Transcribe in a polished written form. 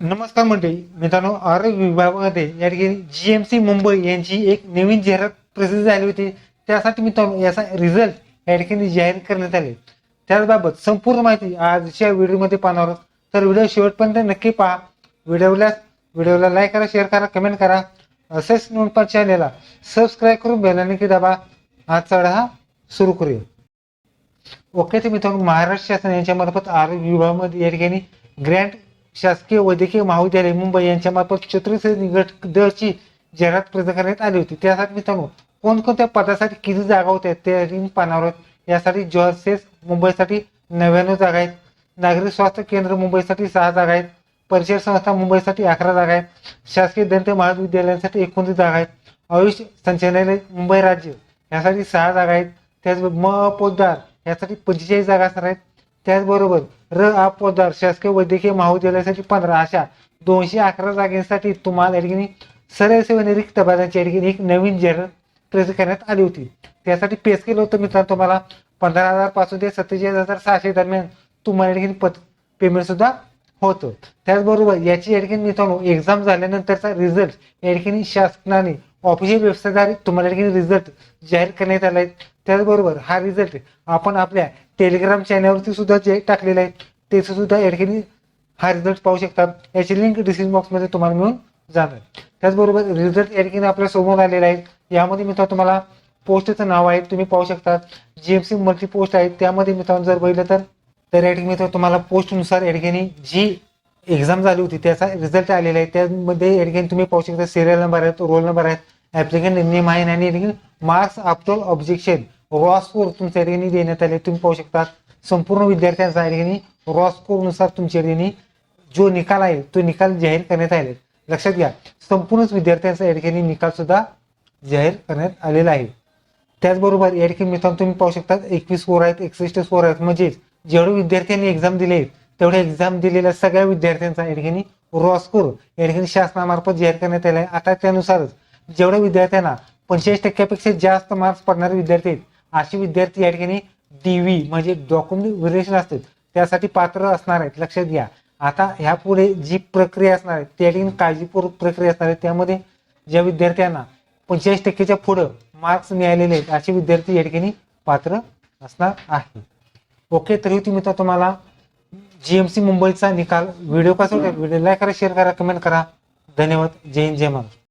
नमस्कार मंडळी मित्रांनो, आरोग्य विभागामध्ये या ठिकाणी जीएमसी मुंबई यांची एक नवीन जाहिरात प्रसिद्ध झाली होती. त्यासाठी मित्रांनो याचा रिझल्ट या ठिकाणी जाहीर करण्यात आले. त्याबाबत संपूर्ण माहिती आजच्या व्हिडिओमध्ये पाहणार आहोत. तर व्हिडिओ शेवटपर्यंत नक्की पहा. व्हिडिओला लाईक करा, शेअर करा, कमेंट करा. असेच नोंदपा चॅनेलला सबस्क्राईब करून बेल आयकॉन दाबा. आजचा हा सुरू करूया. ओके, तर मित्रांनो, महाराष्ट्र शासन यांच्या मार्फत आरोग्य विभागामध्ये या ठिकाणी ग्रँट शासकीय वैद्यकीय महाविद्यालय मुंबई यांच्या मार्फत छत्रपती गट ड ची जाहिरात प्रसिद्ध करण्यात आली होती. त्यासाठी मित्रांनो कोणकोणत्या पदासाठी किती जागा होत्या ते पाहणार आहोत. यासाठी जॉर्सेस मुंबईसाठी 99 जागा आहेत. नागरिक स्वास्थ्य केंद्र मुंबईसाठी 6 जागा आहेत. परिचय संस्था मुंबईसाठी 11 जागा आहेत. शासकीय दंत महाविद्यालयांसाठी 29 जागा आहेत. आयुष संचालनालय मुंबई राज्य यासाठी 6 जागा आहेत. त्याचबरोबर पोद्दार यासाठी 45 जागा असणार आहेत. त्याचबरोबर पोद्दार शासकीय वैद्यकीय महाविद्यालयासाठी 15 अशा 211 जागांसाठी तुम्हाला या ठिकाणी सरळ सेवा रिक्त पदांची या ठिकाणी एक नवीन जाहिरात प्रसिद्ध करण्यात आली होती. त्यासाठी पे स्केल होतं मित्रांनो तुम्हाला 15,000 पासून ते 47,600 दरम्यान तुम्हाला या ठिकाणी पेमेंट सुद्धा होतं. त्याचबरोबर याची या ठिकाणी मित्रांनो एक्झाम झाल्यानंतरचा रिझल्ट या ठिकाणी शासनाने ऑफिशियल वेबसाईटद्वारे तुम्हाला या ठिकाणी रिझल्ट जाहीर करण्यात आला आहे. त्याचबरोबर हा रिझल्ट आपण आपल्या टेलिग्राम चॅनलवरती सुद्धा जे टाकलेलं आहे त्याचं सुद्धा या ठिकाणी हा रिझल्ट पाहू शकता. याची लिंक डिस्क्रिप्शन बॉक्समध्ये तुम्हाला मिळून जाणार. त्याचबरोबर रिझल्ट या ठिकाणी आपल्या समोर आलेला आहे. यामध्ये मित्रांनो तुम्हाला पोस्टचं नाव आहे, तुम्ही पाहू शकता. जीएमसी मल्टी पोस्ट आहे. त्यामध्ये मित्रांनो जर बघितलं तर या ठिकाणी मित्रांनो तुम्हाला पोस्टनुसार या ठिकाणी जी एक्झाम झाली होती त्याचा रिझल्ट आलेला आहे. त्यामध्ये या ठिकाणी तुम्ही पाहू शकता सिरियल नंबर आहेत, रोल नंबर आहेत, ऍप्लिकंट नेम आहे आणि marks after objection raw score तुमच्या ठिकाणी देण्यात आले. तुम्ही पाहू शकता संपूर्ण विद्यार्थ्यांचा या ठिकाणी रॉ स्कोर नुसार तुमच्या ठिकाणी जो निकाल आहे तो निकाल जाहीर करण्यात आले. लक्षात घ्या, संपूर्ण विद्यार्थ्यांचा या ठिकाणी निकाल सुद्धा जाहीर करण्यात आलेला आहे. त्याचबरोबर या ठिकाणी मित्रांनो तुम्ही पाहू शकता 21 स्कोर आहेत, 61 स्कोर आहेत. म्हणजे जेवढे विद्यार्थ्यांनी एक्झाम दिले तेवढ्या एक्झाम दिलेल्या सगळ्या विद्यार्थ्यांचा या ठिकाणी रॉ स्कोर या ठिकाणी शासनामार्फत जाहीर करण्यात आला आहे. आता त्यानुसारच जेवढ्या विद्यार्थ्यांना 45% जास्त मार्क्स पडणारे विद्यार्थी आहेत असे विद्यार्थी या ठिकाणी डीव्ही म्हणजे डॉक्युमेंट व्हेरिफिकेशन असते त्यासाठी पात्र असणार आहेत. लक्षात घ्या, आता ह्या पुढे जी प्रक्रिया असणार आहे त्या ठिकाणी काळजीपूर्वक प्रक्रिया असणार आहे. त्यामध्ये ज्या विद्यार्थ्यांना 45%च्या पुढं मार्क्स मिळालेले आहेत असे विद्यार्थी या ठिकाणी पात्र असणार आहे. ओके, तरी तुम्ही तुम्हाला जीएमसी मुंबईचा निकाल व्हिडिओ कसा वाटला व्हिडिओ लाईक करा, शेअर करा, कमेंट करा. धन्यवाद. जय हिंद, जय महाराष्ट्र.